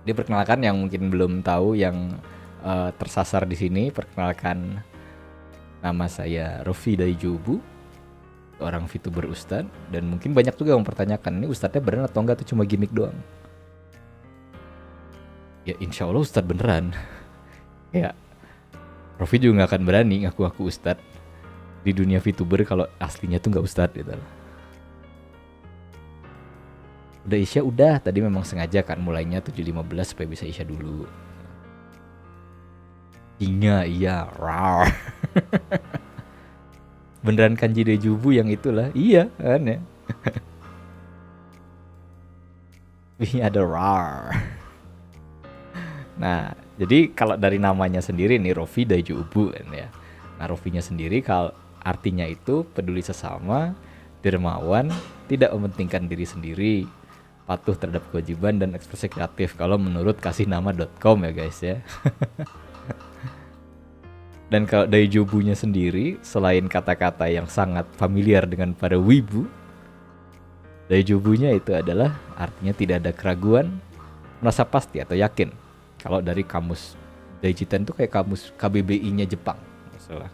Diperkenalkan yang mungkin belum tahu, yang tersasar di sini, perkenalkan, nama saya Rofi dari Jobu, orang VTuber Ustad, dan mungkin banyak juga yang mempertanyakan ini Ustadnya beneran atau enggak, tuh cuma gimmick doang. Ya insya Allah Ustad beneran. Ya Rofi juga nggak akan berani ngaku-ngaku Ustad di dunia VTuber kalau aslinya tuh nggak Ustad gitu. Udah Isya udah, tadi memang sengaja kan mulainya 7.15 supaya bisa Isya dulu. Singa iya, rar. Beneran kanji dejubu yang itulah, iya kan ya. Ini ada rar. Nah, jadi kalau dari namanya sendiri nih Rofi Dajubu kan ya. Nah, Rofinya sendiri kalau artinya itu peduli sesama, dermawan, tidak mementingkan diri sendiri, patuh terhadap kewajiban dan ekspresi kreatif kalau menurut kasih-nama.com ya guys ya. Dan kalau Daijobunya sendiri, selain kata-kata yang sangat familiar dengan para wibu, Daijobunya itu adalah artinya tidak ada keraguan, merasa pasti atau yakin. Kalau dari kamus Daijiten itu kayak kamus KBBI-nya Jepang, masalah.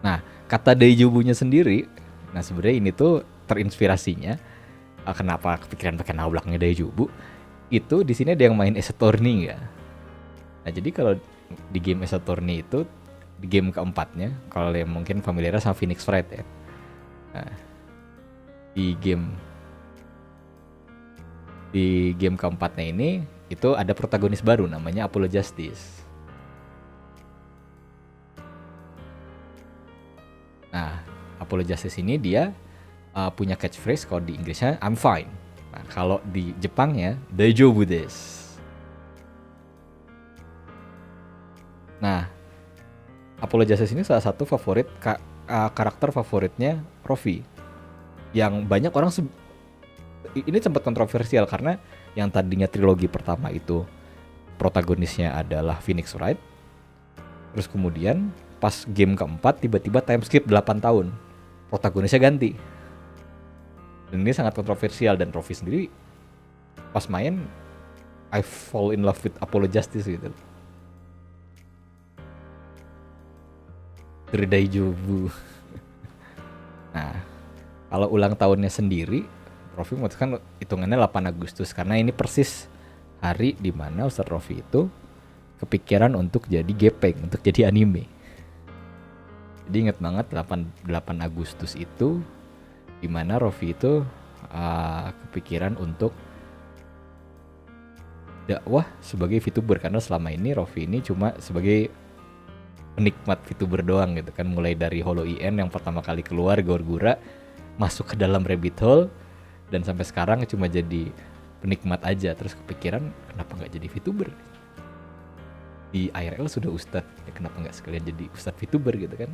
Nah, kata Daijobunya sendiri, nah sebenarnya ini tuh terinspirasinya kenapa kepikiran pakai nama belakangnya Daijobu, itu di sini ada yang main Ace Attorney ya. Nah, jadi kalau di game Ace Attorney itu di game keempatnya, kalau yang mungkin familiar sama Phoenix Wright ya. Nah, di game keempatnya ini itu ada protagonis baru namanya Apollo Justice. Nah, Apollo Justice ini dia punya catchphrase kalau di Inggrisnya I'm fine. Nah, kalau di Jepangnya Daijoubu desu. Nah, Apollo Justice ini salah satu favorit karakter favoritnya Rofi. Yang banyak orang ini sempat kontroversial karena yang tadinya trilogi pertama itu protagonisnya adalah Phoenix Wright. Terus kemudian pas game keempat tiba-tiba time skip 8 tahun. Protagonisnya ganti. Dan ini sangat kontroversial dan Rofi sendiri pas main I fall in love with Apollo Justice gitu. Dari Daijobu. Nah, kalau ulang tahunnya sendiri, Rofi memutuskan hitungannya 8 Agustus karena ini persis hari di mana Ustadz Rofi itu kepikiran untuk jadi gepeng, untuk jadi anime. Jadi inget banget 8 Agustus itu di mana Rofi itu kepikiran untuk dakwah sebagai VTuber karena selama ini Rofi ini cuma sebagai penikmat VTuber doang gitu kan, mulai dari Holo IN yang pertama kali keluar Gorgura masuk ke dalam rabbit hole dan sampai sekarang cuma jadi penikmat aja. Terus kepikiran kenapa nggak jadi VTuber, di IRL sudah ustad ya, kenapa nggak sekalian jadi ustad VTuber gitu kan.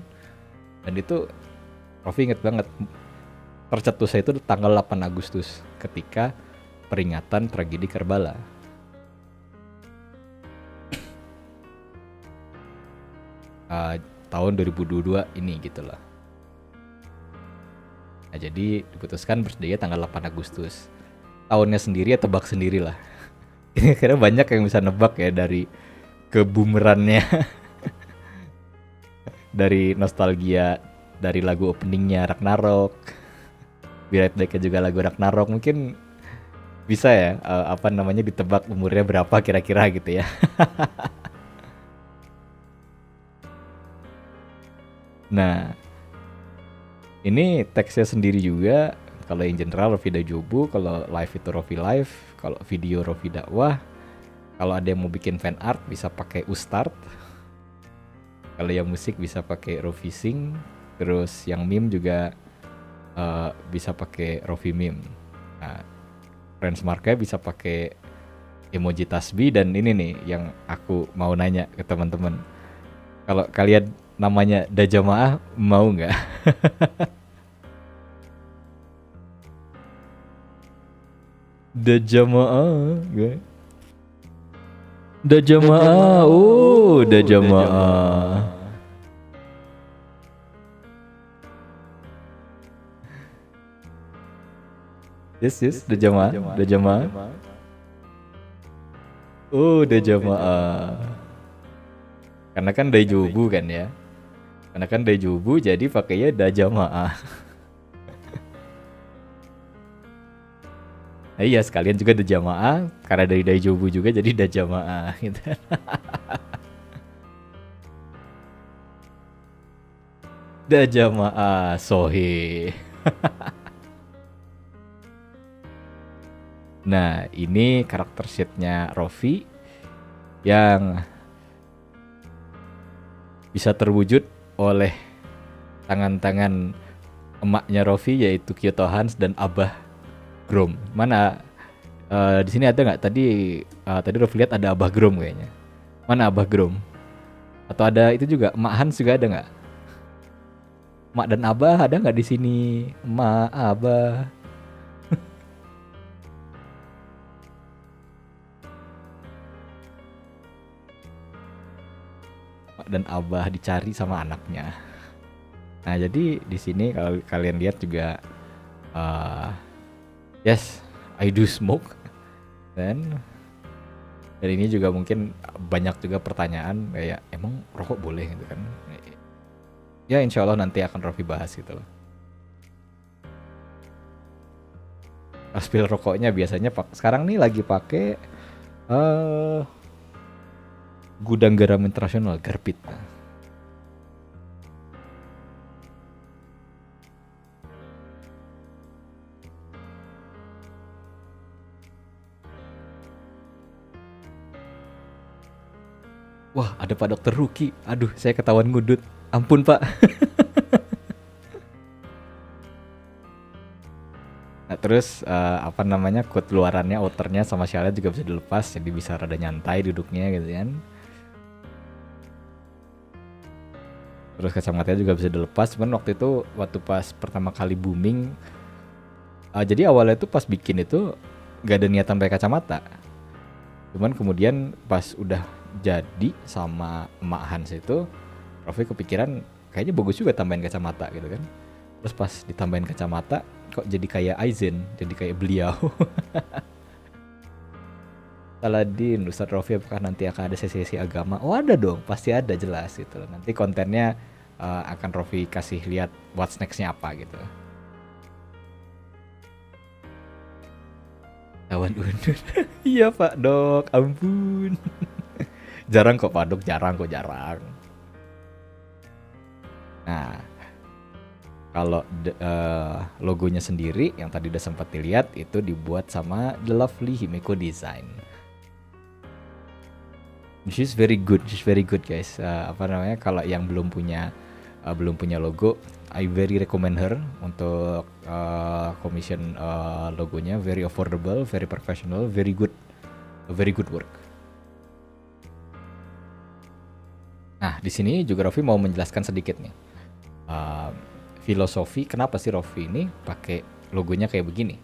Dan itu Rofi inget banget tercetusnya itu tanggal 8 Agustus ketika peringatan tragedi Karbala. Tahun 2022 ini gitu lah. Nah, jadi diputuskan birthday tanggal 8 Agustus. Tahunnya sendiri ya tebak sendiri lah. Karena banyak yang bisa nebak ya dari kebumerannya, dari nostalgia, dari lagu openingnya Ragnarok, Be Right Back juga lagu Ragnarok, mungkin bisa ya ditebak umurnya berapa kira-kira gitu ya. Nah, ini teksnya sendiri juga. Kalau yang general Rofi Dajobu, kalau live itu Rofi live, kalau video Rofi dakwah, kalau ada yang mau bikin fan art bisa pakai Ustart, kalau yang musik bisa pakai Rofi Sing, terus yang meme juga bisa pakai Rofi meme. Nah, friends marknya bisa pakai emoji tasbih. Dan ini nih yang aku mau nanya ke teman-teman, kalau kalian namanya Dajamaah mau nggak? Dajamaah, gue. Dajamaah, oh Dajamaah. Yes, udah jamaah, udah jamaah. Oh, udah jamaah. Karena kan dari jubu kan ya. Karena kan dari jubu jadi pakainya udah jamaah. Nah, iya sekalian juga udah jamaah karena dari jubu juga jadi udah jamaah gitu. Udah jamaah sohe. Nah, ini karakter sheetnya Roffi yang bisa terwujud oleh tangan-tangan emaknya Roffi yaitu Kyoto Hans dan Abah Grom. Mana di sini ada nggak? Tadi Roffi lihat ada Abah Grom kayaknya. Mana Abah Grom? Atau ada itu juga Emak Hans juga ada nggak? Emak dan Abah ada nggak di sini? Emak, Abah. Dan Abah dicari sama anaknya. Nah, jadi di sini kalau kalian lihat juga yes, I do smoke. Dan ini juga mungkin banyak juga pertanyaan kayak emang rokok boleh gitu kan. Ya insya Allah nanti akan Roffi bahas gitu loh. Spill rokoknya biasanya sekarang nih lagi pakai Gudang Garam Internasional Garpit. Wah, ada Pak Dokter Ruki. Aduh, saya ketahuan ngudut. Ampun, Pak. Nah, terus apa namanya? Quote luarannya, outernya sama syalnya juga bisa dilepas, jadi bisa rada nyantai duduknya gitu kan. Terus kacamatanya juga bisa dilepas. Cuman waktu pas pertama kali booming, jadi awalnya tuh pas bikin itu gak ada niatan pakai kacamata. Cuman kemudian pas udah jadi sama Emak Hans itu, Roffi kepikiran kayaknya bagus juga tambahin kacamata gitu kan. Terus pas ditambahin kacamata kok jadi kayak Aizen, jadi kayak beliau. Saladin, Ustadz Roffi apakah nanti akan ada sesi-sesi agama? Oh ada dong, pasti ada jelas gitu. Nanti kontennya akan Roffi kasih lihat what's next-nya apa gitu. Tawan undur. Iya Pak Dok, ampun. Jarang kok Pak Dok, jarang. Nah, kalau logonya sendiri yang tadi udah sempat dilihat itu dibuat sama The Lovely Himeko Design. She's very good guys. Apa namanya? Kalau yang belum punya logo, I very recommend her untuk commission logonya. Very affordable, very professional, very good work. Nah, di sini juga Roffi mau menjelaskan sedikit nih. Filosofi kenapa sih Roffi ini pakai logonya kayak begini.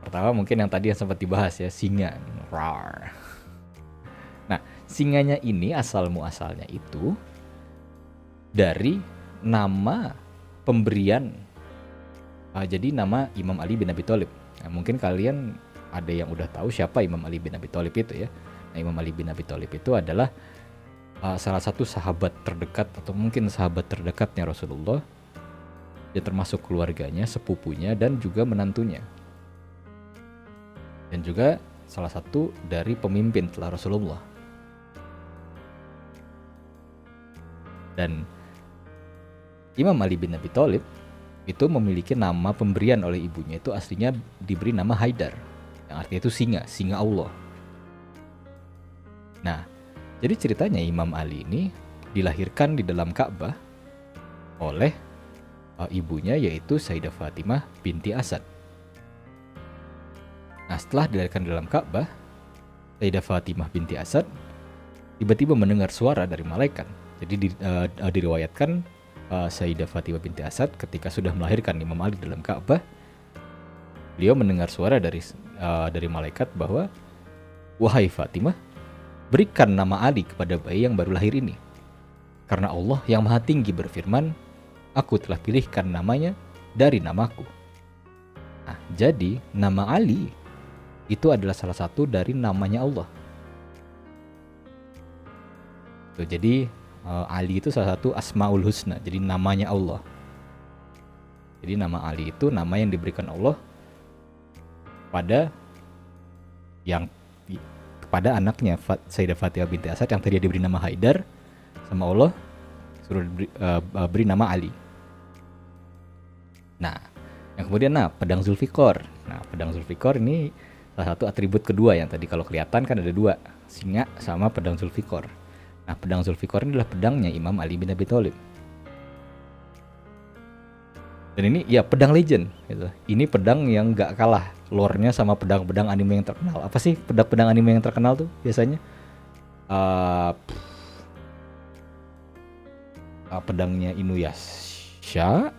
Pertama mungkin yang tadi yang sempat dibahas ya, singa. Rawr. Nah, singanya ini asal-muasalnya itu dari nama pemberian. Jadi nama Imam Ali bin Abi Thalib. Nah, mungkin kalian ada yang udah tahu siapa Imam Ali bin Abi Thalib itu ya. Nah, Imam Ali bin Abi Thalib itu adalah salah satu sahabat terdekat atau mungkin sahabat terdekatnya Rasulullah. Dia termasuk keluarganya, sepupunya dan juga menantunya. Dan juga salah satu dari pemimpin setelah Rasulullah. Dan Imam Ali bin Abi Thalib itu memiliki nama pemberian oleh ibunya, itu aslinya diberi nama Haidar, yang artinya itu singa Allah. Nah, jadi ceritanya Imam Ali ini dilahirkan di dalam Ka'bah oleh ibunya yaitu Sayyidah Fatimah binti Asad. Nah, setelah dilahirkan di dalam Ka'bah, Sayyidah Fatimah binti Asad tiba-tiba mendengar suara dari malaikat. Jadi diriwayatkan Sayyidah Fatimah binti Asad ketika sudah melahirkan Imam Ali dalam Ka'bah, beliau mendengar suara dari malaikat bahwa, "Wahai Fatimah, berikan nama Ali kepada bayi yang baru lahir ini. Karena Allah yang Maha Tinggi berfirman, aku telah pilihkan namanya dari namaku." Nah, jadi nama Ali itu adalah salah satu dari namanya Allah. Tuh, jadi Ali itu salah satu Asmaul Husna, jadi namanya Allah. Jadi nama Ali itu nama yang diberikan Allah kepada anaknya Sayyidah Fatimah binti Asad yang tadi diberi nama Haidar, sama Allah suruh beri nama Ali. Nah, yang kemudian pedang Zulfikar. Nah, pedang Zulfikar ini salah satu atribut kedua yang tadi kalau kelihatan kan ada dua, singa sama pedang Zulfikar. Nah, pedang Zulfikar ini adalah pedangnya Imam Ali bin Abi Thalib. Dan ini ya pedang legend gitu. Ini pedang yang gak kalah lore-nya sama pedang-pedang anime yang terkenal. Apa sih pedang-pedang anime yang terkenal tuh biasanya? Pedangnya Inuyasha,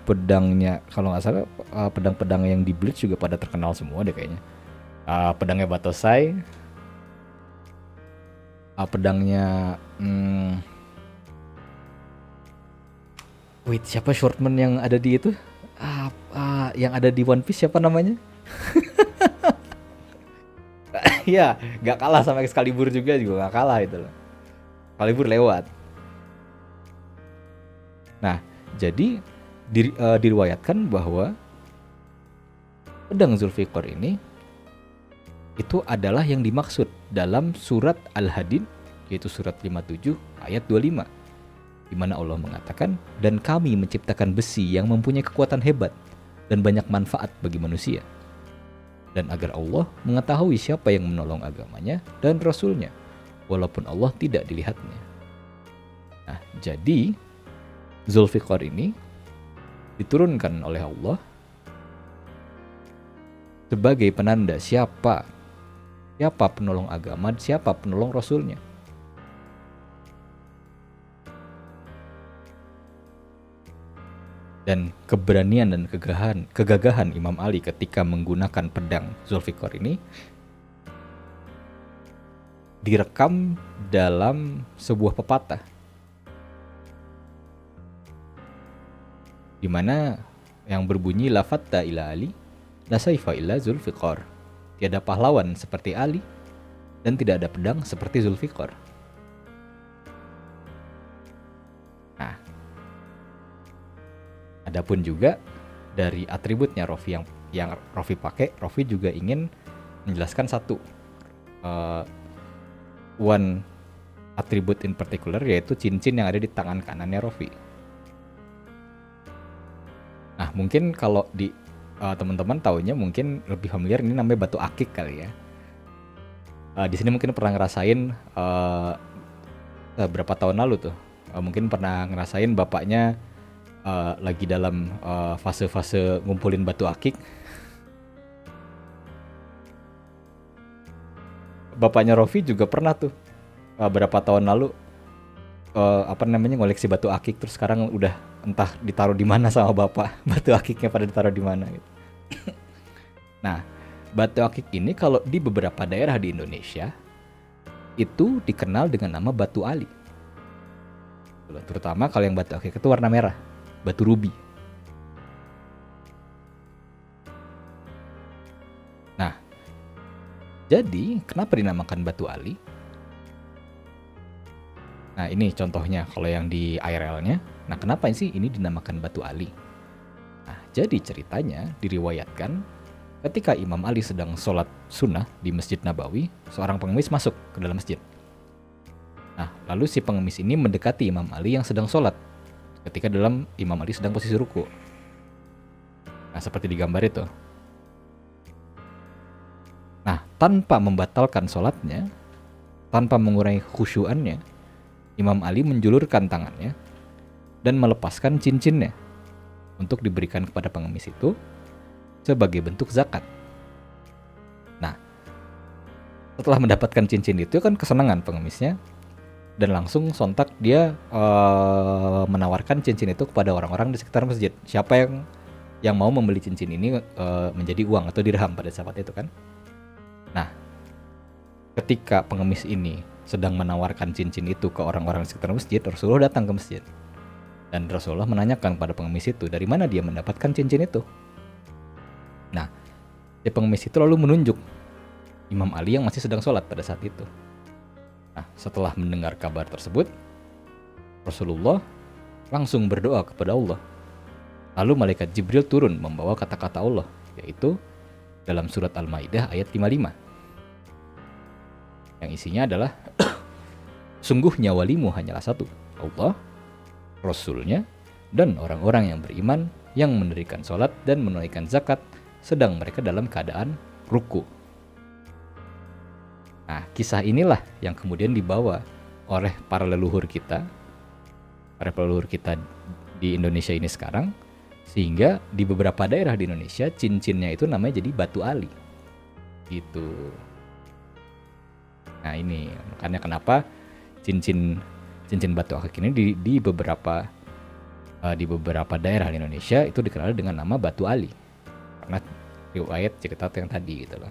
pedangnya kalau nggak salah pedang-pedang yang di Bleach juga pada terkenal semua deh kayaknya. Pedangnya Batosai, pedangnya wait, siapa shortman yang ada di itu? Yang ada di One Piece siapa namanya? Ya, gak kalah sama Excalibur juga gak kalah itu loh. Excalibur lewat. Nah, jadi diriwayatkan bahwa pedang Zulfikar ini itu adalah yang dimaksud dalam surat Al-Hadid, yaitu surat 57 ayat 25. Di mana Allah mengatakan, dan kami menciptakan besi yang mempunyai kekuatan hebat dan banyak manfaat bagi manusia. Dan agar Allah mengetahui siapa yang menolong agamanya dan Rasulnya, walaupun Allah tidak dilihatnya. Nah, jadi Zulfikar ini diturunkan oleh Allah sebagai penanda siapa penolong agama, siapa penolong Rasulnya. Dan keberanian dan kegagahan Imam Ali ketika menggunakan pedang Zulfikar ini direkam dalam sebuah pepatah, di mana yang berbunyi la fatta ila Ali, la saifa illa Zulfikar. Tiada pahlawan seperti Ali dan tidak ada pedang seperti Zulfikar. Nah, adapun juga dari atributnya Rofi yang Rofi pakai, Rofi juga ingin menjelaskan satu one atribut in particular, yaitu cincin yang ada di tangan kanannya Rofi. Nah, mungkin kalau di teman-teman taunya mungkin lebih familiar, ini namanya batu akik kali ya. Di sini mungkin pernah ngerasain berapa tahun lalu tuh, mungkin pernah ngerasain bapaknya lagi dalam fase-fase ngumpulin batu akik. Bapaknya Rofi juga pernah tuh berapa tahun lalu ngoleksi batu akik, terus sekarang udah entah ditaruh di mana sama bapak. Batu akiknya pada ditaruh di mana gitu. Nah, batu akik ini kalau di beberapa daerah di Indonesia itu dikenal dengan nama batu Ali. Terutama kalau yang batu akik itu warna merah, batu rubi. Nah, jadi kenapa dinamakan batu Ali? Nah, ini contohnya kalau yang di IRL-nya. Nah, kenapa sih ini dinamakan batu Ali? Nah, jadi ceritanya diriwayatkan ketika Imam Ali sedang sholat sunnah di Masjid Nabawi, seorang pengemis masuk ke dalam masjid. Nah, lalu si pengemis ini mendekati Imam Ali yang sedang sholat ketika Imam Ali sedang posisi ruku. Nah, seperti di gambar itu. Nah, tanpa membatalkan sholatnya, tanpa mengurangi khusyuannya, Imam Ali menjulurkan tangannya dan melepaskan cincinnya untuk diberikan kepada pengemis itu sebagai bentuk zakat. Nah, setelah mendapatkan cincin itu kan kesenangan pengemisnya, dan langsung sontak dia menawarkan cincin itu kepada orang-orang di sekitar masjid. Siapa yang mau membeli cincin ini menjadi uang atau dirham pada saat itu kan. Nah, ketika pengemis ini sedang menawarkan cincin itu ke orang-orang di sekitar masjid, Rasulullah datang ke masjid. Dan Rasulullah menanyakan pada pengemis itu dari mana dia mendapatkan cincin itu. Nah, Si pengemis itu lalu menunjuk Imam Ali yang masih sedang sholat pada saat itu. Nah, setelah mendengar kabar tersebut, Rasulullah langsung berdoa kepada Allah. Lalu malaikat Jibril turun membawa kata-kata Allah, yaitu dalam surat Al-Maidah ayat 55. Yang isinya adalah sungguhnya walimu hanyalah satu, Allah, Rasulnya, dan orang-orang yang beriman yang mendirikan sholat dan menunaikan zakat sedang mereka dalam keadaan ruku. Nah, kisah inilah yang kemudian dibawa oleh para leluhur kita di Indonesia ini sekarang, sehingga di beberapa daerah di Indonesia cincinnya itu namanya jadi batu ali gitu. Nah, ini makanya kenapa cincin batu akik ini di beberapa daerah di Indonesia itu dikenal dengan nama batu ali, karena riwayat cerita yang tadi gitu loh.